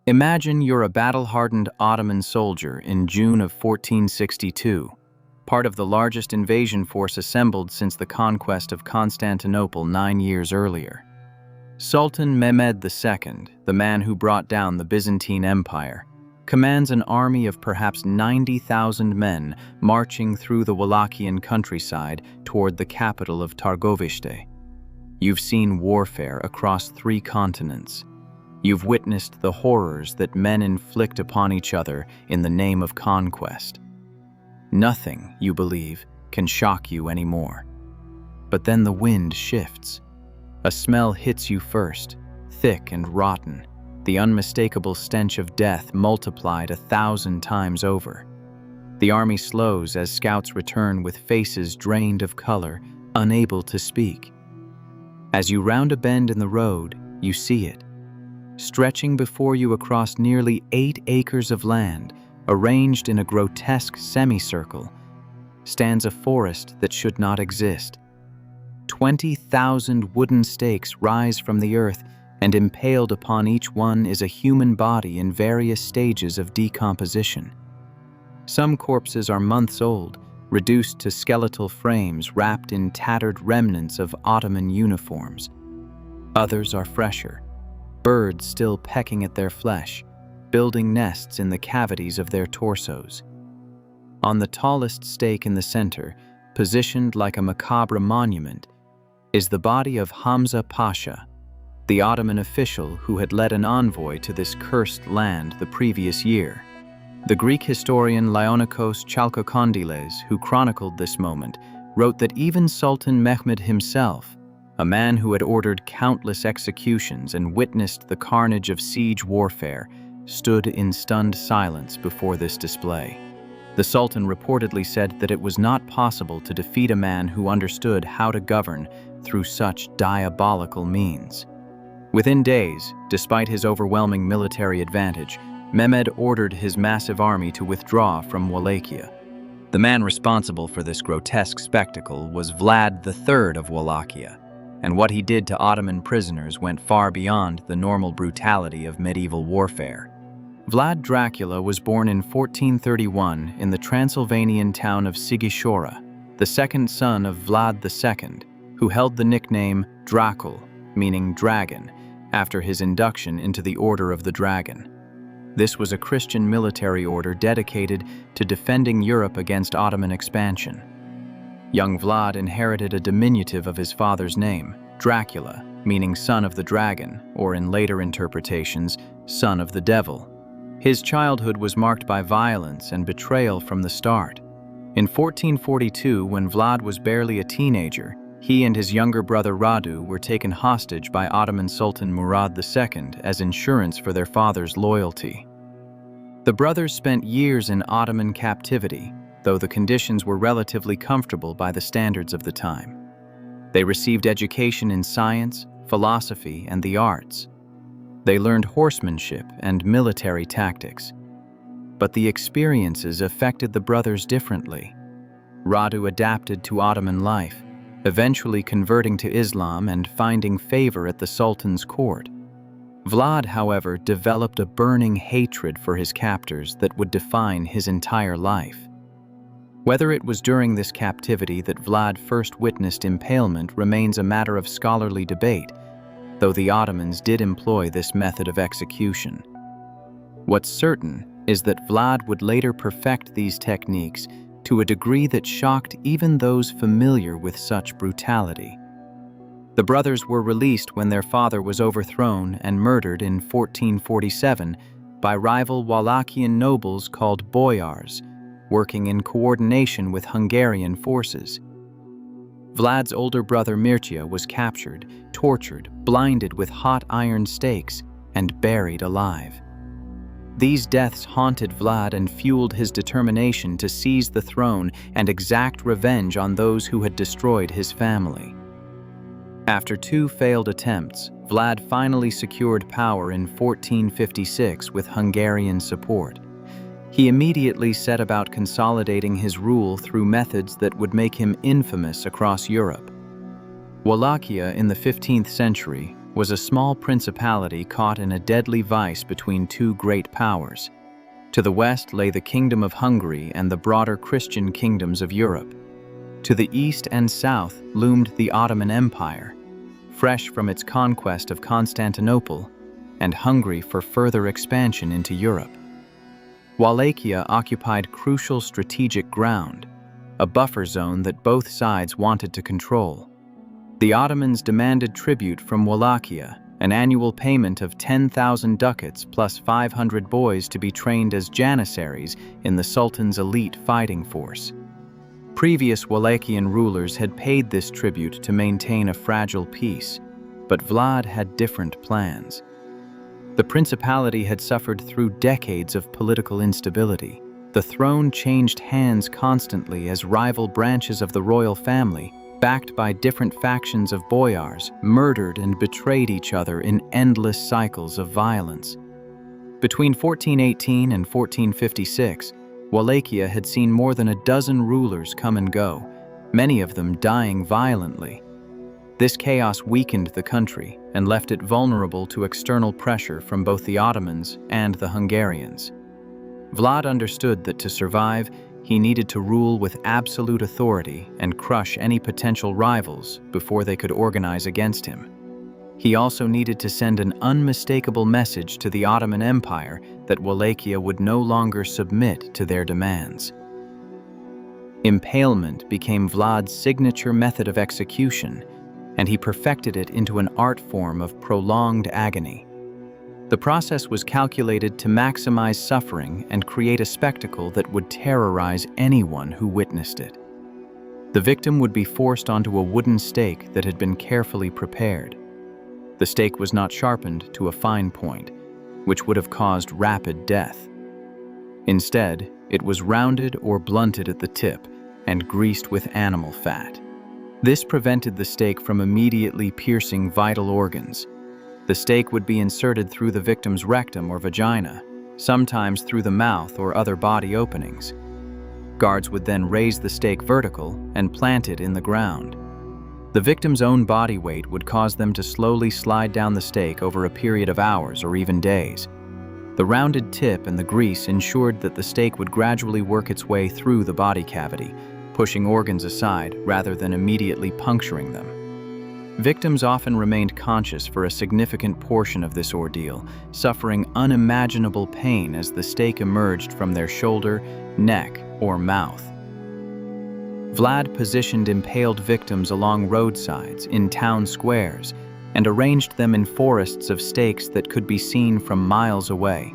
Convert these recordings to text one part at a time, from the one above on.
Imagine you're a battle-hardened Ottoman soldier in June of 1462, part of the largest invasion force assembled since the conquest of Constantinople 9 years earlier. Sultan Mehmed II, the man who brought down the Byzantine Empire, commands an army of perhaps 90,000 men marching through the Wallachian countryside toward the capital of Targovishte. You've seen warfare across 3 continents. You've witnessed the horrors that men inflict upon each other in the name of conquest. Nothing, you believe, can shock you anymore. But then the wind shifts. A smell hits you first, thick and rotten, the unmistakable stench of death multiplied 1,000 times over. The army slows as scouts return with faces drained of color, unable to speak. As you round a bend in the road, you see it. Stretching before you across nearly 8 acres of land, arranged in a grotesque semicircle, stands a forest that should not exist. 20,000 wooden stakes rise from the earth, and impaled upon each one is a human body in various stages of decomposition. Some corpses are months old, reduced to skeletal frames wrapped in tattered remnants of Ottoman uniforms. Others are fresher, birds still pecking at their flesh, building nests in the cavities of their torsos. On the tallest stake in the center, positioned like a macabre monument, is the body of Hamza Pasha, the Ottoman official who had led an envoy to this cursed land the previous year. The Greek historian Laonikos Chalkokondyles, who chronicled this moment, wrote that even Sultan Mehmed himself, a man who had ordered countless executions and witnessed the carnage of siege warfare, stood in stunned silence before this display. The Sultan reportedly said that it was not possible to defeat a man who understood how to govern through such diabolical means. Within days, despite his overwhelming military advantage, Mehmed ordered his massive army to withdraw from Wallachia. The man responsible for this grotesque spectacle was Vlad III of Wallachia, and what he did to Ottoman prisoners went far beyond the normal brutality of medieval warfare. Vlad Dracula was born in 1431 in the Transylvanian town of Sighișoara, the second son of Vlad II, who held the nickname Dracul, meaning dragon, after his induction into the Order of the Dragon. This was a Christian military order dedicated to defending Europe against Ottoman expansion. Young Vlad inherited a diminutive of his father's name, Dracula, meaning son of the dragon, or in later interpretations, son of the devil. His childhood was marked by violence and betrayal from the start. In 1442, when Vlad was barely a teenager, he and his younger brother Radu were taken hostage by Ottoman Sultan Murad II as insurance for their father's loyalty. The brothers spent years in Ottoman captivity, though the conditions were relatively comfortable by the standards of the time. They received education in science, philosophy, and the arts. They learned horsemanship and military tactics. But the experiences affected the brothers differently. Radu adapted to Ottoman life, eventually converting to Islam and finding favor at the Sultan's court. Vlad, however, developed a burning hatred for his captors that would define his entire life. Whether it was during this captivity that Vlad first witnessed impalement remains a matter of scholarly debate, though the Ottomans did employ this method of execution. What's certain is that Vlad would later perfect these techniques to a degree that shocked even those familiar with such brutality. The brothers were released when their father was overthrown and murdered in 1447 by rival Wallachian nobles called boyars, working in coordination with Hungarian forces. Vlad's older brother Mircea was captured, tortured, blinded with hot iron stakes, and buried alive. These deaths haunted Vlad and fueled his determination to seize the throne and exact revenge on those who had destroyed his family. After 2 failed attempts, Vlad finally secured power in 1456 with Hungarian support. He immediately set about consolidating his rule through methods that would make him infamous across Europe. Wallachia in the 15th century was a small principality caught in a deadly vice between two great powers. To the west lay the Kingdom of Hungary and the broader Christian kingdoms of Europe. To the east and south loomed the Ottoman Empire, fresh from its conquest of Constantinople and hungry for further expansion into Europe. Wallachia occupied crucial strategic ground, a buffer zone that both sides wanted to control. The Ottomans demanded tribute from Wallachia, an annual payment of 10,000 ducats plus 500 boys to be trained as janissaries in the Sultan's elite fighting force. Previous Wallachian rulers had paid this tribute to maintain a fragile peace, but Vlad had different plans. The principality had suffered through decades of political instability. The throne changed hands constantly as rival branches of the royal family, backed by different factions of boyars, murdered and betrayed each other in endless cycles of violence. Between 1418 and 1456, Wallachia had seen more than a dozen rulers come and go, many of them dying violently. This chaos weakened the country and left it vulnerable to external pressure from both the Ottomans and the Hungarians. Vlad understood that to survive, he needed to rule with absolute authority and crush any potential rivals before they could organize against him. He also needed to send an unmistakable message to the Ottoman Empire that Wallachia would no longer submit to their demands. Impalement became Vlad's signature method of execution, and he perfected it into an art form of prolonged agony. The process was calculated to maximize suffering and create a spectacle that would terrorize anyone who witnessed it. The victim would be forced onto a wooden stake that had been carefully prepared. The stake was not sharpened to a fine point, which would have caused rapid death. Instead, it was rounded or blunted at the tip and greased with animal fat. This prevented the stake from immediately piercing vital organs. The stake would be inserted through the victim's rectum or vagina, sometimes through the mouth or other body openings. Guards would then raise the stake vertical and plant it in the ground. The victim's own body weight would cause them to slowly slide down the stake over a period of hours or even days. The rounded tip and the grease ensured that the stake would gradually work its way through the body cavity, pushing organs aside rather than immediately puncturing them. Victims often remained conscious for a significant portion of this ordeal, suffering unimaginable pain as the stake emerged from their shoulder, neck, or mouth. Vlad positioned impaled victims along roadsides, in town squares, and arranged them in forests of stakes that could be seen from miles away.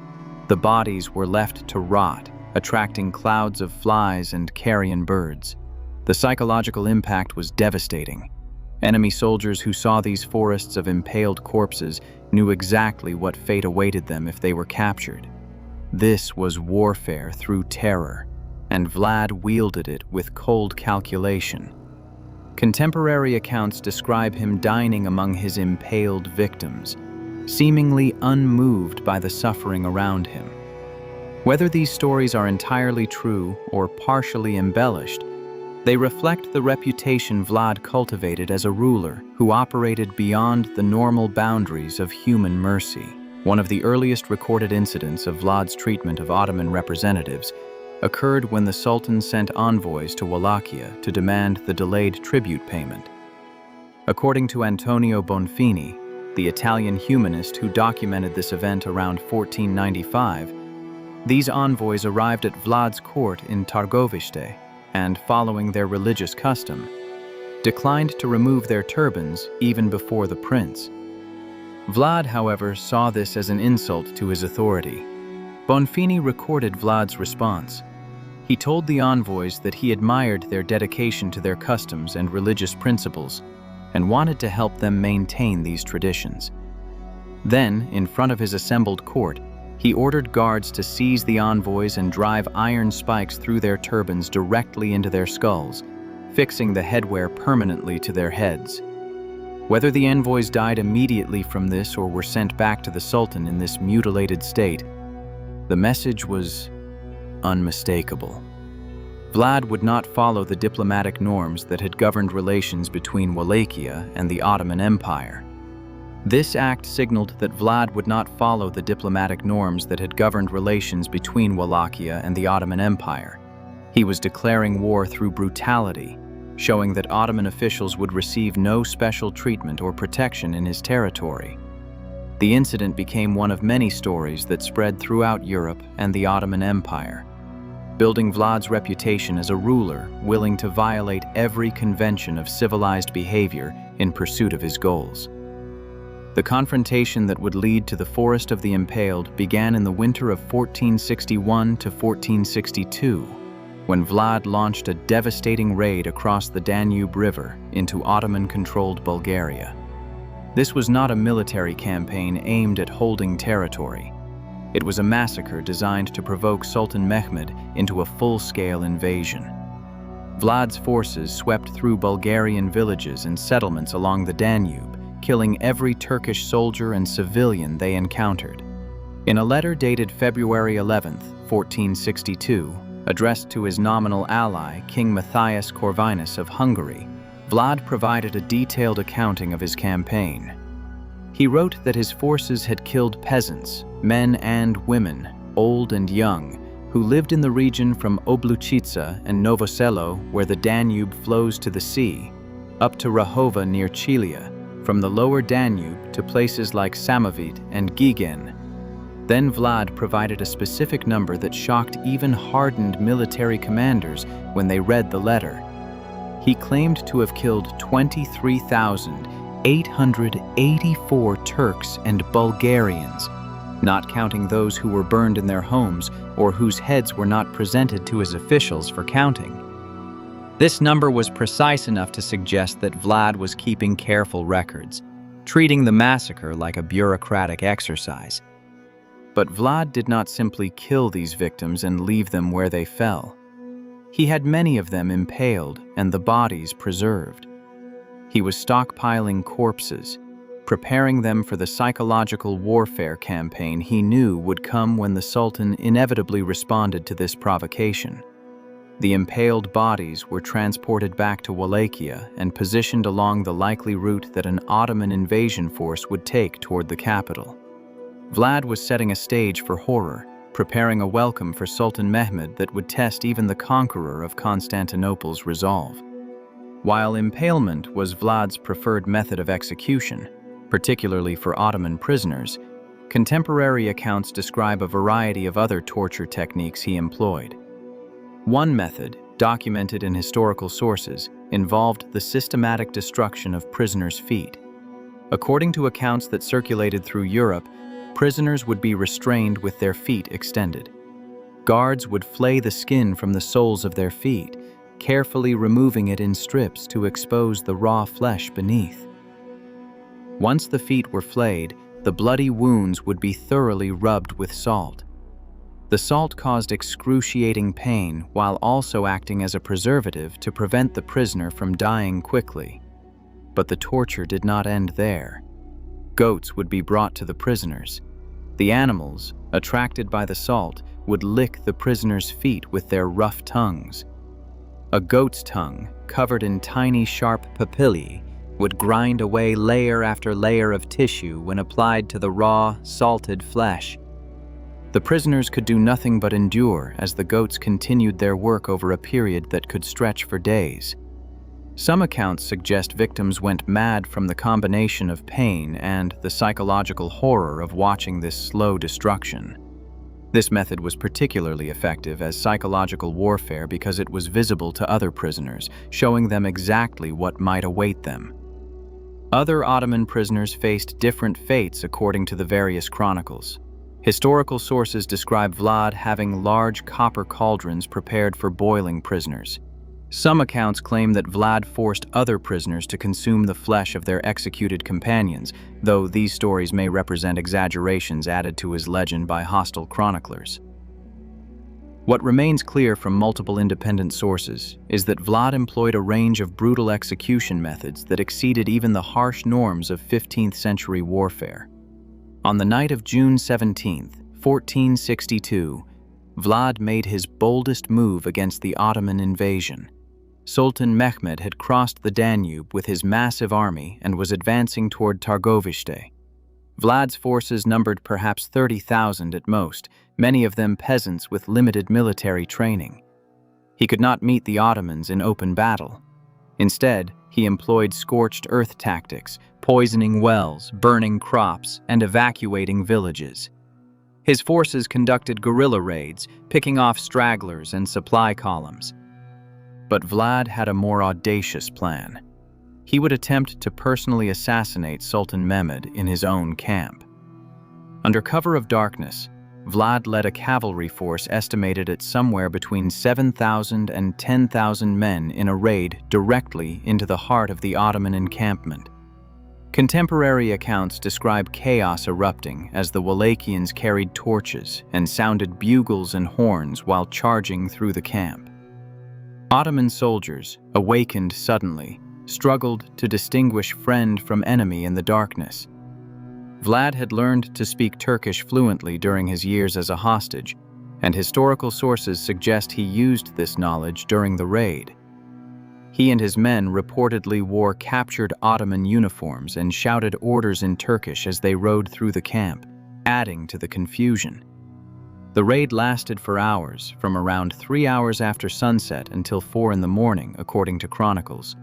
The bodies were left to rot, attracting clouds of flies and carrion birds. The psychological impact was devastating. Enemy soldiers who saw these forests of impaled corpses knew exactly what fate awaited them if they were captured. This was warfare through terror, and Vlad wielded it with cold calculation. Contemporary accounts describe him dining among his impaled victims, seemingly unmoved by the suffering around him. Whether these stories are entirely true or partially embellished, they reflect the reputation Vlad cultivated as a ruler who operated beyond the normal boundaries of human mercy. One of the earliest recorded incidents of Vlad's treatment of Ottoman representatives occurred when the Sultan sent envoys to Wallachia to demand the delayed tribute payment. According to Antonio Bonfini, the Italian humanist who documented this event around 1495, these envoys arrived at Vlad's court in Targoviste and, following their religious custom, declined to remove their turbans even before the prince. Vlad, however, saw this as an insult to his authority. Bonfini recorded Vlad's response. He told the envoys that he admired their dedication to their customs and religious principles and wanted to help them maintain these traditions. Then, in front of his assembled court, he ordered guards to seize the envoys and drive iron spikes through their turbans directly into their skulls, fixing the headwear permanently to their heads. Whether the envoys died immediately from this or were sent back to the Sultan in this mutilated state, the message was unmistakable. Vlad would not follow the diplomatic norms that had governed relations between Wallachia and the Ottoman Empire. This act signaled that Vlad would not follow the diplomatic norms that had governed relations between Wallachia and the Ottoman Empire. He was declaring war through brutality, showing that Ottoman officials would receive no special treatment or protection in his territory. The incident became one of many stories that spread throughout Europe and the Ottoman Empire, building Vlad's reputation as a ruler willing to violate every convention of civilized behavior in pursuit of his goals. The confrontation that would lead to the Forest of the Impaled began in the winter of 1461 to 1462, when Vlad launched a devastating raid across the Danube River into Ottoman-controlled Bulgaria. This was not a military campaign aimed at holding territory. It was a massacre designed to provoke Sultan Mehmed into a full-scale invasion. Vlad's forces swept through Bulgarian villages and settlements along the Danube, killing every Turkish soldier and civilian they encountered. In a letter dated February 11, 1462, addressed to his nominal ally, King Matthias Corvinus of Hungary, Vlad provided a detailed accounting of his campaign. He wrote that his forces had killed peasants, men and women, old and young, who lived in the region from Obluchica and Novoselo, where the Danube flows to the sea, up to Rahova near Chilia, from the lower Danube to places like Samovid and Gigen. Then Vlad provided a specific number that shocked even hardened military commanders when they read the letter. He claimed to have killed 23,884 Turks and Bulgarians, not counting those who were burned in their homes or whose heads were not presented to his officials for counting. This number was precise enough to suggest that Vlad was keeping careful records, treating the massacre like a bureaucratic exercise. But Vlad did not simply kill these victims and leave them where they fell. He had many of them impaled and the bodies preserved. He was stockpiling corpses, preparing them for the psychological warfare campaign he knew would come when the Sultan inevitably responded to this provocation. The impaled bodies were transported back to Wallachia and positioned along the likely route that an Ottoman invasion force would take toward the capital. Vlad was setting a stage for horror, preparing a welcome for Sultan Mehmed that would test even the conqueror of Constantinople's resolve. While impalement was Vlad's preferred method of execution, particularly for Ottoman prisoners, contemporary accounts describe a variety of other torture techniques he employed. One method, documented in historical sources, involved the systematic destruction of prisoners' feet. According to accounts that circulated through Europe, prisoners would be restrained with their feet extended. Guards would flay the skin from the soles of their feet, carefully removing it in strips to expose the raw flesh beneath. Once the feet were flayed, the bloody wounds would be thoroughly rubbed with salt. The salt caused excruciating pain while also acting as a preservative to prevent the prisoner from dying quickly. But the torture did not end there. Goats would be brought to the prisoners. The animals, attracted by the salt, would lick the prisoners' feet with their rough tongues. A goat's tongue, covered in tiny sharp papillae, would grind away layer after layer of tissue when applied to the raw, salted flesh. The prisoners could do nothing but endure as the goats continued their work over a period that could stretch for days. Some accounts suggest victims went mad from the combination of pain and the psychological horror of watching this slow destruction. This method was particularly effective as psychological warfare because it was visible to other prisoners, showing them exactly what might await them. Other Ottoman prisoners faced different fates according to the various chronicles. Historical sources describe Vlad having large copper cauldrons prepared for boiling prisoners. Some accounts claim that Vlad forced other prisoners to consume the flesh of their executed companions, though these stories may represent exaggerations added to his legend by hostile chroniclers. What remains clear from multiple independent sources is that Vlad employed a range of brutal execution methods that exceeded even the harsh norms of 15th century warfare. On the night of June 17, 1462, Vlad made his boldest move against the Ottoman invasion. Sultan Mehmed had crossed the Danube with his massive army and was advancing toward Targovishte. Vlad's forces numbered perhaps 30,000 at most, many of them peasants with limited military training. He could not meet the Ottomans in open battle. Instead, he employed scorched earth tactics, poisoning wells, burning crops, and evacuating villages. His forces conducted guerrilla raids, picking off stragglers and supply columns. But Vlad had a more audacious plan. He would attempt to personally assassinate Sultan Mehmed in his own camp. Under cover of darkness, Vlad led a cavalry force estimated at somewhere between 7,000 and 10,000 men in a raid directly into the heart of the Ottoman encampment. Contemporary accounts describe chaos erupting as the Wallachians carried torches and sounded bugles and horns while charging through the camp. Ottoman soldiers, awakened suddenly, struggled to distinguish friend from enemy in the darkness. Vlad had learned to speak Turkish fluently during his years as a hostage, and historical sources suggest he used this knowledge during the raid. He and his men reportedly wore captured Ottoman uniforms and shouted orders in Turkish as they rode through the camp, adding to the confusion. The raid lasted for hours, from around 3 hours after sunset until 4 in the morning, according to chronicles.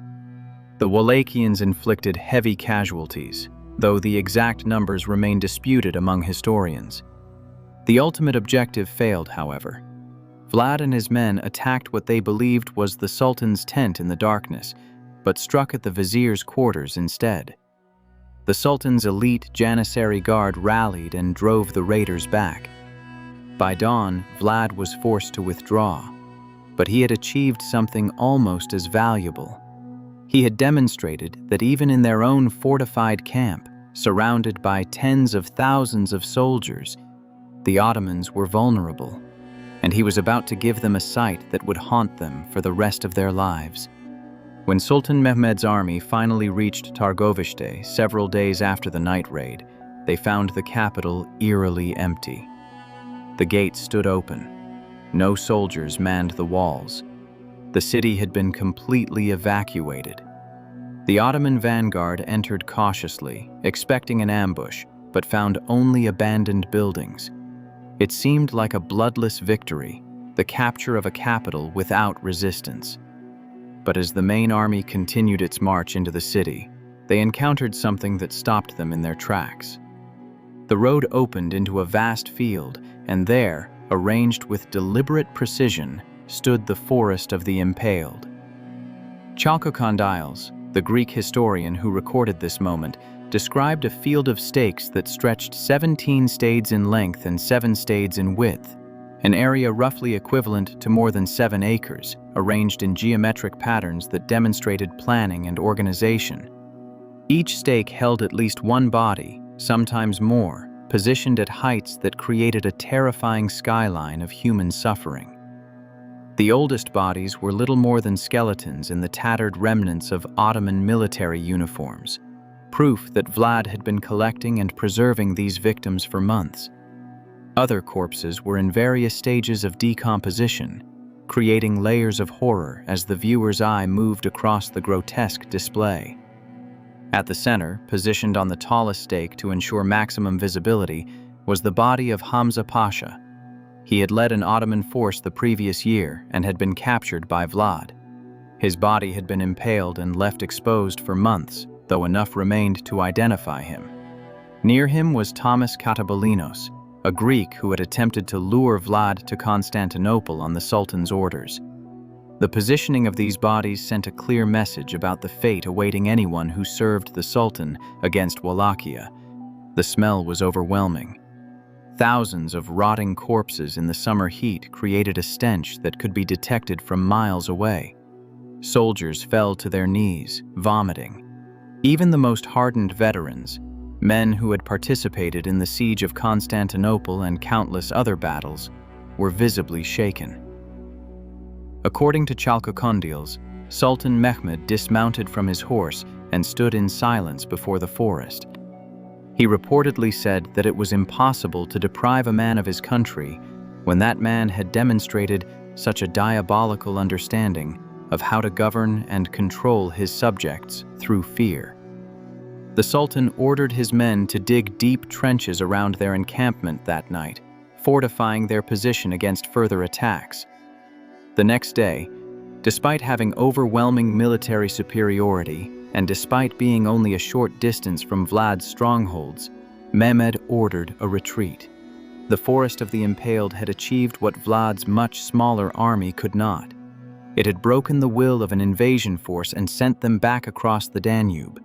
The Wallachians inflicted heavy casualties, though the exact numbers remain disputed among historians. The ultimate objective failed, however. Vlad and his men attacked what they believed was the Sultan's tent in the darkness, but struck at the vizier's quarters instead. The Sultan's elite Janissary guard rallied and drove the raiders back. By dawn, Vlad was forced to withdraw, but he had achieved something almost as valuable. He had demonstrated that even in their own fortified camp, surrounded by tens of thousands of soldiers, the Ottomans were vulnerable, and he was about to give them a sight that would haunt them for the rest of their lives. When Sultan Mehmed's army finally reached Targovishte several days after the night raid, they found the capital eerily empty. The gates stood open. No soldiers manned the walls. The city had been completely evacuated. The Ottoman vanguard entered cautiously, expecting an ambush, but found only abandoned buildings. It seemed like a bloodless victory, the capture of a capital without resistance. But as the main army continued its march into the city, they encountered something that stopped them in their tracks. The road opened into a vast field, and there, arranged with deliberate precision, stood the forest of the Impaled. Chalkokondyles, the Greek historian who recorded this moment, described a field of stakes that stretched 17 stades in length and 7 stades in width, an area roughly equivalent to more than 7 acres, arranged in geometric patterns that demonstrated planning and organization. Each stake held at least one body, sometimes more, positioned at heights that created a terrifying skyline of human suffering. The oldest bodies were little more than skeletons in the tattered remnants of Ottoman military uniforms, proof that Vlad had been collecting and preserving these victims for months. Other corpses were in various stages of decomposition, creating layers of horror as the viewer's eye moved across the grotesque display. At the center, positioned on the tallest stake to ensure maximum visibility, was the body of Hamza Pasha. He had led an Ottoman force the previous year and had been captured by Vlad. His body had been impaled and left exposed for months, though enough remained to identify him. Near him was Thomas Katabalinos, a Greek who had attempted to lure Vlad to Constantinople on the Sultan's orders. The positioning of these bodies sent a clear message about the fate awaiting anyone who served the Sultan against Wallachia. The smell was overwhelming. Thousands of rotting corpses in the summer heat created a stench that could be detected from miles away. Soldiers fell to their knees, vomiting. Even the most hardened veterans, men who had participated in the siege of Constantinople and countless other battles, were visibly shaken. According to Chalkokondyles, Sultan Mehmed dismounted from his horse and stood in silence before the forest. He reportedly said that it was impossible to deprive a man of his country when that man had demonstrated such a diabolical understanding of how to govern and control his subjects through fear. The Sultan ordered his men to dig deep trenches around their encampment that night, fortifying their position against further attacks. The next day, despite having overwhelming military superiority and despite being only a short distance from Vlad's strongholds, Mehmed ordered a retreat. The Forest of the Impaled had achieved what Vlad's much smaller army could not. It had broken the will of an invasion force and sent them back across the Danube.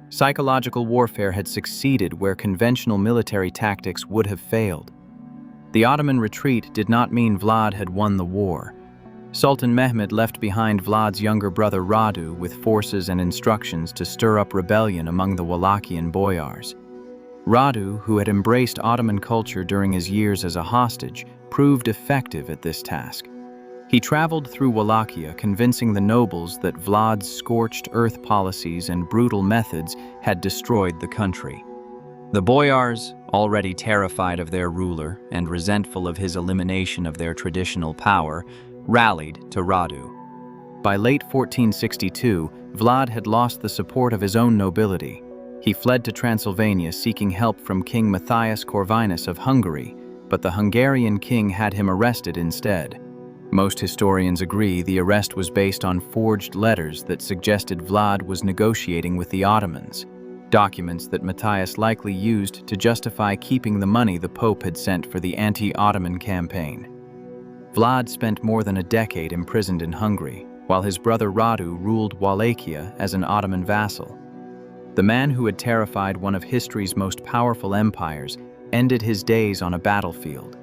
Psychological warfare had succeeded where conventional military tactics would have failed. The Ottoman retreat did not mean Vlad had won the war. Sultan Mehmed left behind Vlad's younger brother Radu with forces and instructions to stir up rebellion among the Wallachian boyars. Radu, who had embraced Ottoman culture during his years as a hostage, proved effective at this task. He traveled through Wallachia, convincing the nobles that Vlad's scorched earth policies and brutal methods had destroyed the country. The boyars, already terrified of their ruler and resentful of his elimination of their traditional power, rallied to Radu. By late 1462, Vlad had lost the support of his own nobility. He fled to Transylvania seeking help from King Matthias Corvinus of Hungary, but the Hungarian king had him arrested instead. Most historians agree the arrest was based on forged letters that suggested Vlad was negotiating with the Ottomans, documents that Matthias likely used to justify keeping the money the Pope had sent for the anti-Ottoman campaign. Vlad spent more than a decade imprisoned in Hungary, while his brother Radu ruled Wallachia as an Ottoman vassal. The man who had terrified one of history's most powerful empires ended his days on a battlefield.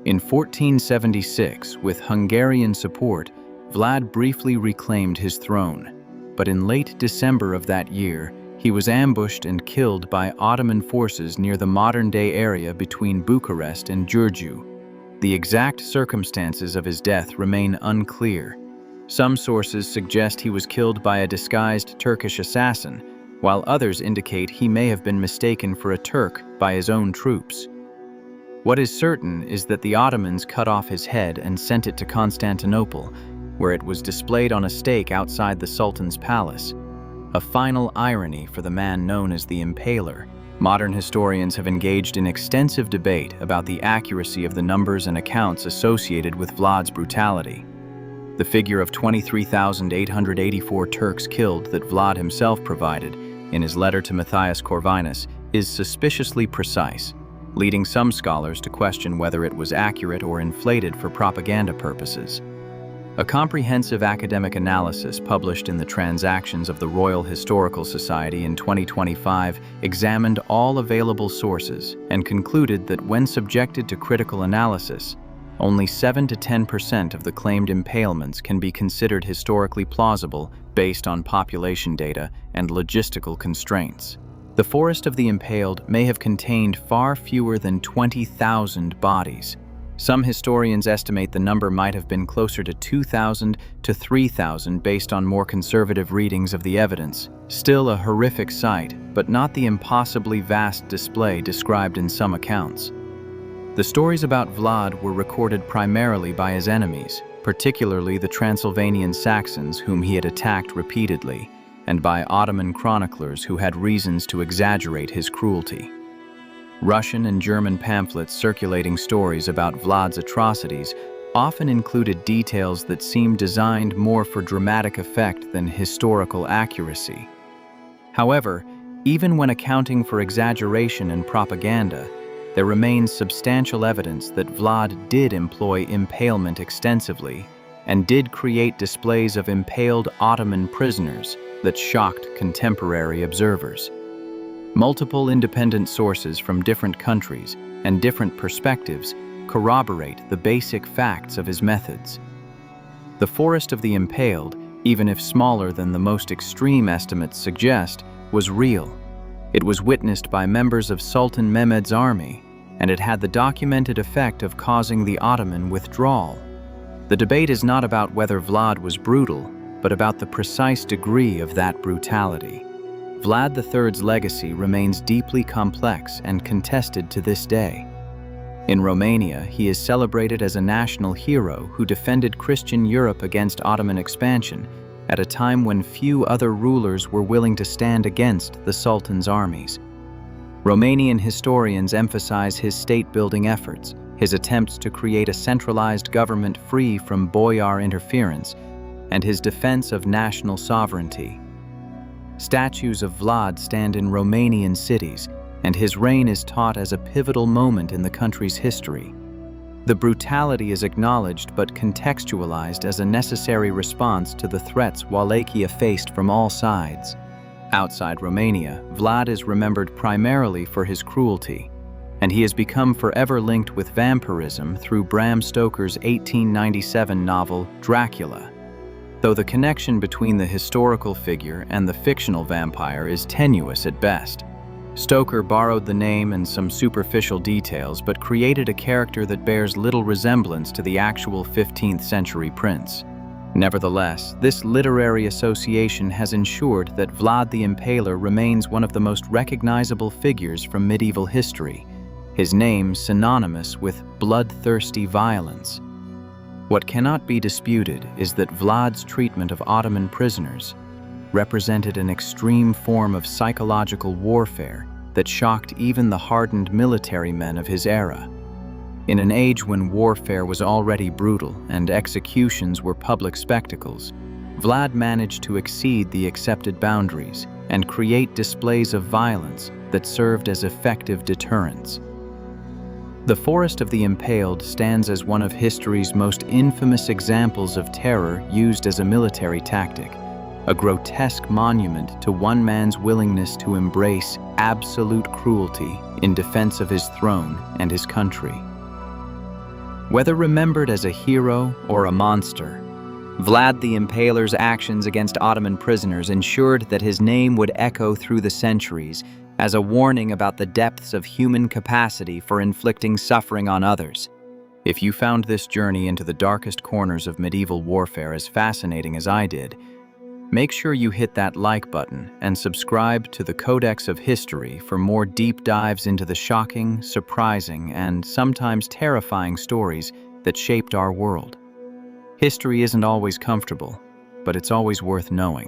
In 1476, with Hungarian support, Vlad briefly reclaimed his throne, but in late December of that year, he was ambushed and killed by Ottoman forces near the modern-day area between Bucharest and Giurgiu. The exact circumstances of his death remain unclear. Some sources suggest he was killed by a disguised Turkish assassin, while others indicate he may have been mistaken for a Turk by his own troops. What is certain is that the Ottomans cut off his head and sent it to Constantinople, where it was displayed on a stake outside the Sultan's palace. A final irony for the man known as the Impaler. Modern historians have engaged in extensive debate about the accuracy of the numbers and accounts associated with Vlad's brutality. The figure of 23,884 Turks killed that Vlad himself provided in his letter to Matthias Corvinus is suspiciously precise, leading some scholars to question whether it was accurate or inflated for propaganda purposes. A comprehensive academic analysis published in the Transactions of the Royal Historical Society in 2025 examined all available sources and concluded that when subjected to critical analysis, only 7 to 10% of the claimed impalements can be considered historically plausible based on population data and logistical constraints. The Forest of the Impaled may have contained far fewer than 20,000 bodies. Some historians estimate the number might have been closer to 2,000 to 3,000 based on more conservative readings of the evidence. Still a horrific sight, but not the impossibly vast display described in some accounts. The stories about Vlad were recorded primarily by his enemies, particularly the Transylvanian Saxons whom he had attacked repeatedly, and by Ottoman chroniclers who had reasons to exaggerate his cruelty. Russian and German pamphlets circulating stories about Vlad's atrocities often included details that seemed designed more for dramatic effect than historical accuracy. However, even when accounting for exaggeration and propaganda, there remains substantial evidence that Vlad did employ impalement extensively and did create displays of impaled Ottoman prisoners that shocked contemporary observers. Multiple independent sources from different countries and different perspectives corroborate the basic facts of his methods. The Forest of the Impaled, even if smaller than the most extreme estimates suggest, was real. It was witnessed by members of Sultan Mehmed's army, and it had the documented effect of causing the Ottoman withdrawal. The debate is not about whether Vlad was brutal, but about the precise degree of that brutality. Vlad III's legacy remains deeply complex and contested to this day. In Romania, he is celebrated as a national hero who defended Christian Europe against Ottoman expansion, at a time when few other rulers were willing to stand against the Sultan's armies. Romanian historians emphasize his state-building efforts, his attempts to create a centralized government free from boyar interference, and his defense of national sovereignty. Statues of Vlad stand in Romanian cities, and his reign is taught as a pivotal moment in the country's history. The brutality is acknowledged but contextualized as a necessary response to the threats Wallachia faced from all sides. Outside Romania, Vlad is remembered primarily for his cruelty, and he has become forever linked with vampirism through Bram Stoker's 1897 novel Dracula. Though the connection between the historical figure and the fictional vampire is tenuous at best. Stoker borrowed the name and some superficial details, but created a character that bears little resemblance to the actual 15th century prince. Nevertheless, this literary association has ensured that Vlad the Impaler remains one of the most recognizable figures from medieval history, his name synonymous with bloodthirsty violence. What cannot be disputed is that Vlad's treatment of Ottoman prisoners represented an extreme form of psychological warfare that shocked even the hardened military men of his era. In an age when warfare was already brutal and executions were public spectacles, Vlad managed to exceed the accepted boundaries and create displays of violence that served as effective deterrents. The Forest of the Impaled stands as one of history's most infamous examples of terror used as a military tactic, a grotesque monument to one man's willingness to embrace absolute cruelty in defense of his throne and his country. Whether remembered as a hero or a monster, Vlad the Impaler's actions against Ottoman prisoners ensured that his name would echo through the centuries as a warning about the depths of human capacity for inflicting suffering on others. If you found this journey into the darkest corners of medieval warfare as fascinating as I did, make sure you hit that like button and subscribe to the Codex of History for more deep dives into the shocking, surprising, and sometimes terrifying stories that shaped our world. History isn't always comfortable, but it's always worth knowing.